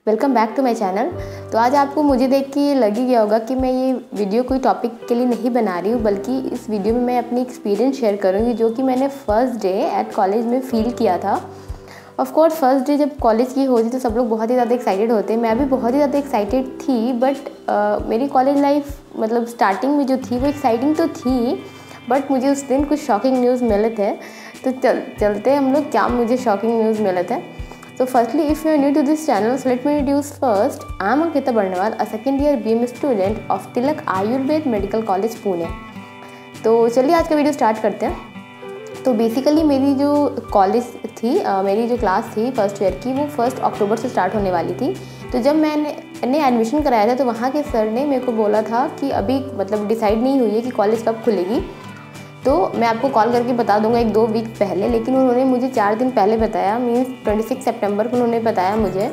Welcome back to my channel. तो आज आपको मुझे देख के लग ही गया होगा कि मैं ये वीडियो कोई टॉपिक के लिए नहीं बना रही हूँ, बल्कि इस वीडियो में मैं अपनी एक्सपीरियंस शेयर करूँगी जो कि मैंने फ़र्स्ट डे एट कॉलेज में फ़ील किया था। ऑफ कोर्स फर्स्ट डे जब कॉलेज की होती तो सब लोग बहुत ही ज़्यादा एक्साइटेड होते हैं, मैं भी बहुत ही ज़्यादा एक्साइटेड थी। बट मेरी कॉलेज लाइफ मतलब स्टार्टिंग में जो थी वो एक्साइटिंग तो थी, बट मुझे उस दिन कुछ शॉकिंग न्यूज़ मिले थे। तो चलते हम लोग क्या मुझे शॉकिंग न्यूज़ मिले थे। So firstly, if you are new to this channel, so let me introduce first. I am Ankita Barnwal, a second year BM student of Tilak Ayurved Medical College Pune. तो चलिए आज का वीडियो स्टार्ट करते हैं। तो basically मेरी जो college थी, मेरी जो क्लास थी फर्स्ट ईयर की, वो 1 अक्टूबर से स्टार्ट होने वाली थी। तो जब मैंने एडमिशन कराया था तो वहाँ के सर ने मेरे को बोला था कि अभी मतलब डिसाइड नहीं हुई है कि कॉलेज कब खुलेगी, तो मैं आपको कॉल करके बता दूंगा 1-2 वीक पहले। लेकिन उन्होंने मुझे 4 दिन पहले बताया, मीन्स 26 सितंबर को उन्होंने बताया मुझे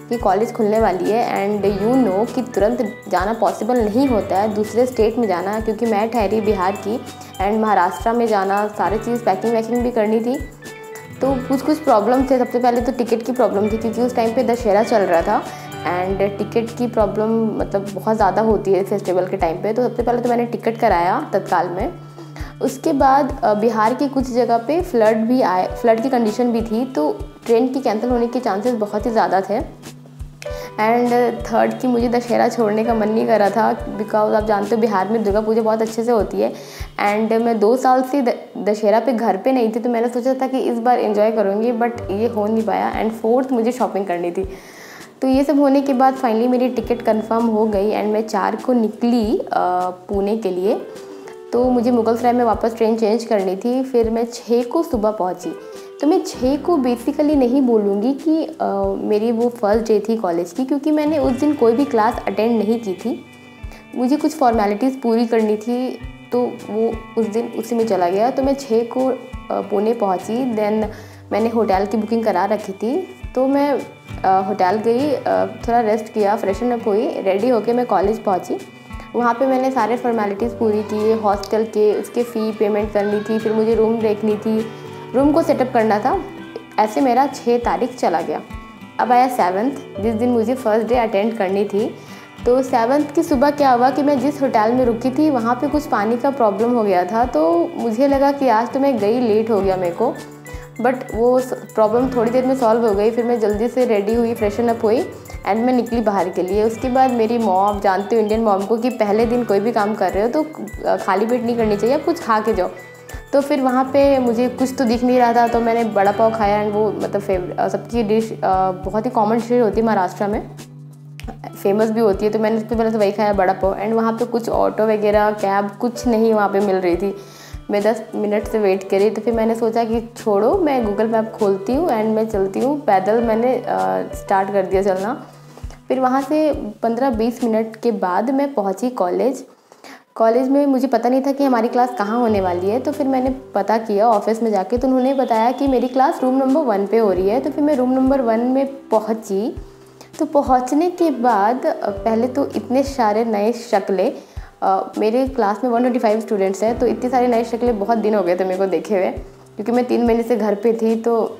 कि कॉलेज खुलने वाली है। एंड यू नो कि तुरंत जाना पॉसिबल नहीं होता है, दूसरे स्टेट में जाना, क्योंकि मैं ठहरी बिहार की एंड महाराष्ट्र में जाना, सारी चीज़ पैकिंग वैकिंग भी करनी थी। तो कुछ प्रॉब्लम थे। सबसे पहले तो टिकट की प्रॉब्लम थी, क्योंकि उस टाइम पर दशहरा चल रहा था एंड टिकट की प्रॉब्लम मतलब बहुत ज़्यादा होती है फेस्टिवल के टाइम पर। तो सबसे पहले तो मैंने टिकट कराया तत्काल में। उसके बाद बिहार की कुछ जगह पे फ्लड भी आए, फ्लड की कंडीशन भी थी, तो ट्रेन की कैंसिल होने के चांसेस बहुत ही ज़्यादा थे। एंड थर्ड की मुझे दशहरा छोड़ने का मन नहीं कर रहा था, बिकॉज आप जानते हो बिहार में दुर्गा पूजा बहुत अच्छे से होती है एंड मैं 2 साल से दशहरा पे घर पे नहीं थी। तो मैंने सोचा था कि इस बार एंजॉय करूँगी, बट ये हो नहीं पाया। एंड फोर्थ मुझे शॉपिंग करनी थी। तो ये सब होने के बाद फाइनली मेरी टिकट कंफर्म हो गई एंड मैं 4 को निकली पुणे के लिए। तो मुझे मुगलसराय में वापस ट्रेन चेंज करनी थी। फिर मैं 6 को सुबह पहुंची। तो मैं 6 को बेसिकली नहीं बोलूँगी कि मेरी वो फर्स्ट डे थी कॉलेज की, क्योंकि मैंने उस दिन कोई भी क्लास अटेंड नहीं की थी। मुझे कुछ फॉर्मेलिटीज़ पूरी करनी थी, तो वो उस दिन उसी में चला गया। तो मैं 6 को पुणे पहुँची। देन मैंने होटल की बुकिंग करा रखी थी, तो मैं होटल गई, थोड़ा रेस्ट किया, फ्रेशन अप हुई, रेडी होके मैं कॉलेज पहुँची। वहाँ पे मैंने सारे फॉर्मेलिटीज़ पूरी की, हॉस्टल के उसके फ़ी पेमेंट करनी थी, फिर मुझे रूम देखनी थी, रूम को सेटअप करना था। ऐसे मेरा 6 तारीख चला गया। अब आया 7th, जिस दिन मुझे फ़र्स्ट डे अटेंड करनी थी। तो 7th की सुबह क्या हुआ कि मैं जिस होटल में रुकी थी वहाँ पे कुछ पानी का प्रॉब्लम हो गया था। तो मुझे लगा कि आज तो मैं गई, लेट हो गया मेरे को, बट वो प्रॉब्लम थोड़ी देर में सॉल्व हो गई। फिर मैं जल्दी से रेडी हुई, फ्रेशन अप हुई एंड मैं निकली बाहर के लिए। उसके बाद मेरी मॉम, जानते हो इंडियन मॉम को कि पहले दिन कोई भी काम कर रहे हो तो खाली पेट नहीं करनी चाहिए, आप कुछ खा के जाओ। तो फिर वहाँ पे मुझे कुछ तो दिख नहीं रहा था, तो मैंने बड़ा पाव खाया एंड वो मतलब सबकी डिश बहुत ही कॉमन डिश होती है महाराष्ट्र में, फेमस भी होती है। तो मैंने सबसे पहले तो वही खाया, बड़ा पाव। एंड वहाँ पे कुछ ऑटो वगैरह कैब कुछ नहीं वहाँ पे मिल रही थी। मैं 10 मिनट से वेट करी। तो फिर मैंने सोचा कि छोड़ो, मैं गूगल मैप खोलती हूँ एंड मैं चलती हूँ पैदल। मैंने स्टार्ट कर दिया चलना। फिर वहाँ से 15-20 मिनट के बाद मैं पहुँची कॉलेज में। मुझे पता नहीं था कि हमारी क्लास कहाँ होने वाली है। तो फिर मैंने पता किया ऑफिस में जाके, तो उन्होंने बताया कि मेरी क्लास रूम नंबर 1 पे हो रही है। तो फिर मैं रूम नंबर 1 में पहुँची। तो पहुँचने के बाद पहले तो इतने सारे नए शक्लें, मेरे क्लास में 125 स्टूडेंट्स हैं, तो इतनी सारी नई शक्लें बहुत दिन हो गए थे मेरे को देखे हुए, क्योंकि मैं 3 महीने से घर पे थी। तो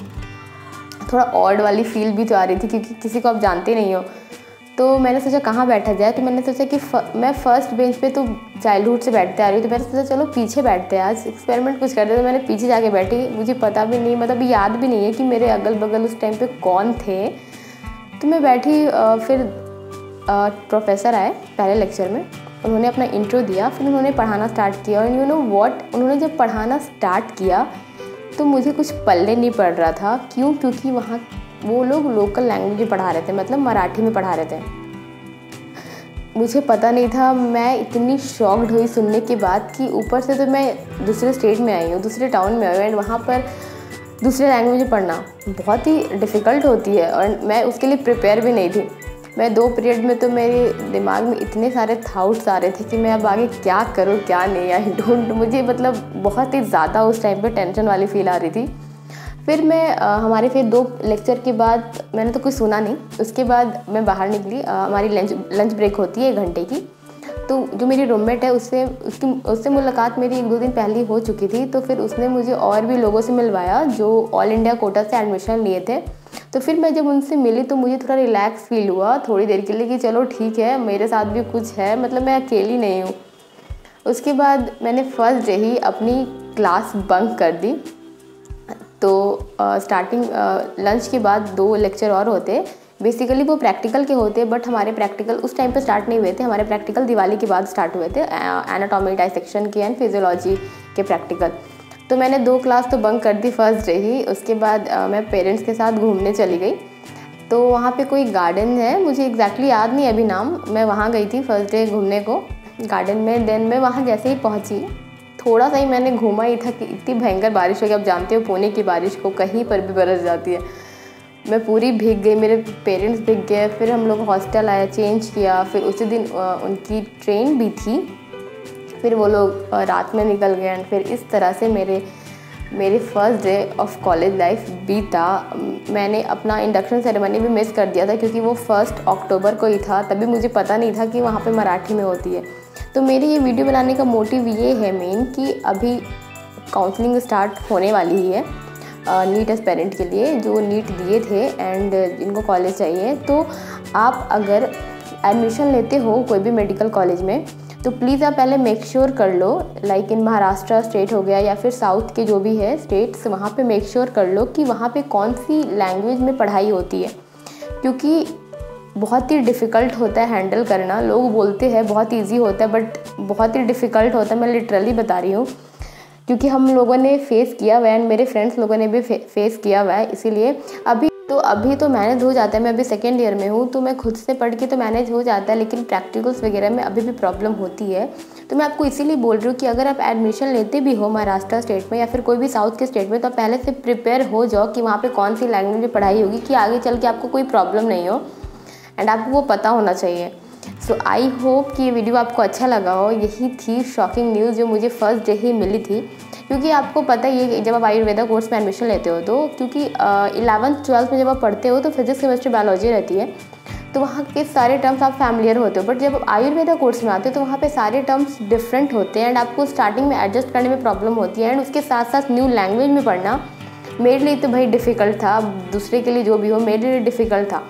थोड़ा ऑड वाली फील भी तो आ रही थी, क्योंकि किसी को आप जानते नहीं हो। तो मैंने सोचा कहाँ बैठा जाए। तो मैंने सोचा कि मैं फर्स्ट बेंच पे तो चाइल्डहुड से बैठते आ रही हूँ, तो मैंने सोचा चलो पीछे बैठते हैं, आज एक्सपेरिमेंट कुछ करते। तो मैंने पीछे जाके बैठी। मुझे पता भी नहीं, मतलब याद भी नहीं है कि मेरे अगल बगल उस टाइम पे कौन थे। तो मैं बैठी। फिर प्रोफेसर आए पहले लेक्चर में, उन्होंने अपना इंट्रो दिया, फिर उन्होंने पढ़ाना स्टार्ट किया। और यू नो व्हाट, उन्होंने जब पढ़ाना स्टार्ट किया तो मुझे कुछ पल्ले नहीं पड़ रहा था। क्यों? क्योंकि वहाँ वो लोग लोकल लैंग्वेज में पढ़ा रहे थे, मतलब मराठी में पढ़ा रहे थे। मुझे पता नहीं था। मैं इतनी शॉक्ड हुई सुनने के बाद कि ऊपर से तो मैं दूसरे स्टेट में आई हूँ, दूसरे टाउन में आई हूँ, एंड वहाँ पर दूसरे लैंग्वेज में पढ़ना बहुत ही डिफ़िकल्ट होती है और मैं उसके लिए प्रिपेयर भी नहीं थी। मैं 2 पीरियड में तो मेरे दिमाग में इतने सारे थाउट्स आ रहे थे कि मैं अब आगे क्या करूँ क्या नहीं, आई डोंट, मुझे मतलब बहुत ही ज़्यादा उस टाइम पे टेंशन वाली फील आ रही थी। फिर मैं हमारे फिर 2 लेक्चर के बाद मैंने तो कुछ सुना नहीं। उसके बाद मैं बाहर निकली। हमारी लंच ब्रेक होती है 1 घंटे की। तो जो मेरी रूममेट है उससे मुलाकात मेरी 1-2 दिन पहले हो चुकी थी। तो फिर उसने मुझे और भी लोगों से मिलवाया जो ऑल इंडिया कोटा से एडमिशन लिए थे। तो फिर मैं जब उनसे मिली तो मुझे थोड़ा रिलैक्स फील हुआ थोड़ी देर के लिए कि चलो ठीक है, मेरे साथ भी कुछ है, मतलब मैं अकेली नहीं हूँ। उसके बाद मैंने फर्स्ट डे ही अपनी क्लास बंक कर दी। तो स्टार्टिंग लंच के बाद 2 लेक्चर और होते, बेसिकली वो प्रैक्टिकल के होते, बट हमारे प्रैक्टिकल उस टाइम पे स्टार्ट नहीं हुए थे, हमारे प्रैक्टिकल दिवाली के बाद स्टार्ट हुए थे, एनाटॉमी, डाइसेक्शन के एंड फिजियोलॉजी के प्रैक्टिकल। तो मैंने 2 क्लास तो बंक कर दी फर्स्ट डे ही। उसके बाद मैं पेरेंट्स के साथ घूमने चली गई। तो वहाँ पे कोई गार्डन है, मुझे एग्जैक्टली याद नहीं अभी नाम, मैं वहाँ गई थी फर्स्ट डे घूमने को गार्डन में। देन मैं वहाँ जैसे ही पहुँची, थोड़ा सा ही मैंने घूमा ही था कि इतनी भयंकर बारिश हो गई। आप जानते हो पुणे की बारिश को कहीं पर भी बरस जाती है। मैं पूरी भीग गई, मेरे पेरेंट्स भीग गए। फिर हम लोग हॉस्टल आए, चेंज किया। फिर उसी दिन उनकी ट्रेन भी थी, फिर वो लोग रात में निकल गए। एंड फिर इस तरह से मेरे first day of college life बीता। मैंने अपना इंडक्शन सेरेमनी भी मिस कर दिया था क्योंकि वो 1 अक्टूबर को ही था, तभी मुझे पता नहीं था कि वहाँ पे मराठी में होती है। तो मेरी ये वीडियो बनाने का मोटिव ये है मेन कि अभी काउंसलिंग स्टार्ट होने वाली ही है नीट एस्पेरेंट के लिए, जो नीट दिए थे एंड जिनको कॉलेज चाहिए। तो आप अगर एडमिशन लेते हो कोई भी मेडिकल कॉलेज में तो प्लीज़ आप पहले मेक श्योर कर लो, लाइक इन महाराष्ट्र स्टेट हो गया या फिर साउथ के जो भी है स्टेट्स, वहाँ पे मेक श्योर कर लो कि वहाँ पे कौन सी लैंग्वेज में पढ़ाई होती है, क्योंकि बहुत ही डिफ़िकल्ट होता है हैंडल करना। लोग बोलते हैं बहुत इजी होता है बट बहुत ही डिफ़िकल्ट होता है, मैं लिटरली बता रही हूँ, क्योंकि हम लोगों ने फेस किया हुआ है एंड मेरे फ्रेंड्स लोगों ने भी फेस किया हुआ है। इसीलिए अभी तो मैनेज हो जाता है। मैं अभी सेकेंड ईयर में हूँ तो मैं खुद से पढ़ के तो मैनेज हो जाता है, लेकिन प्रैक्टिकल्स वगैरह में अभी भी प्रॉब्लम होती है। तो मैं आपको इसीलिए बोल रही हूँ कि अगर आप एडमिशन लेते भी हो महाराष्ट्र स्टेट में या फिर कोई भी साउथ के स्टेट में, तो आप पहले से प्रिपेयर हो जाओ कि वहाँ पे कौन सी लैंग्वेज में पढ़ाई होगी, कि आगे चल के आपको कोई प्रॉब्लम नहीं हो एंड आपको वो पता होना चाहिए। सो आई होप कि ये वीडियो आपको अच्छा लगा हो। यही थी शॉकिंग न्यूज़ जो मुझे फर्स्ट डे ही मिली थी, क्योंकि आपको पता ही है कि जब आप आयुर्वेदा कोर्स में एडमिशन लेते हो तो क्योंकि 11th 12th में जब आप पढ़ते हो तो फिजिक्स केमिस्ट्री बायोलॉजी रहती है, तो वहाँ के सारे टर्म्स आप फैमिलियर होते हो। बट जब आप आयुर्वेदा कोर्स में आते हो तो वहाँ पे सारे टर्म्स डिफरेंट होते हैं एंड आपको स्टार्टिंग में एडजस्ट करने में प्रॉब्लम होती है। एंड उसके साथ साथ न्यू लैंग्वेज में पढ़ना मेरे लिए तो भाई डिफ़िकल्ट था, दूसरे के लिए जो भी हो मेरे लिए डिफ़िकल्ट था,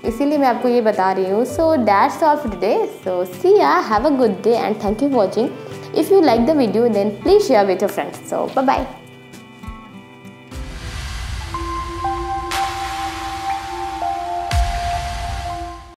इसीलिए मैं आपको ये बता रही हूँ। So that's all for today. So see ya, have a good day and thank you for watching. If you like the video then please share with your friends. So bye bye.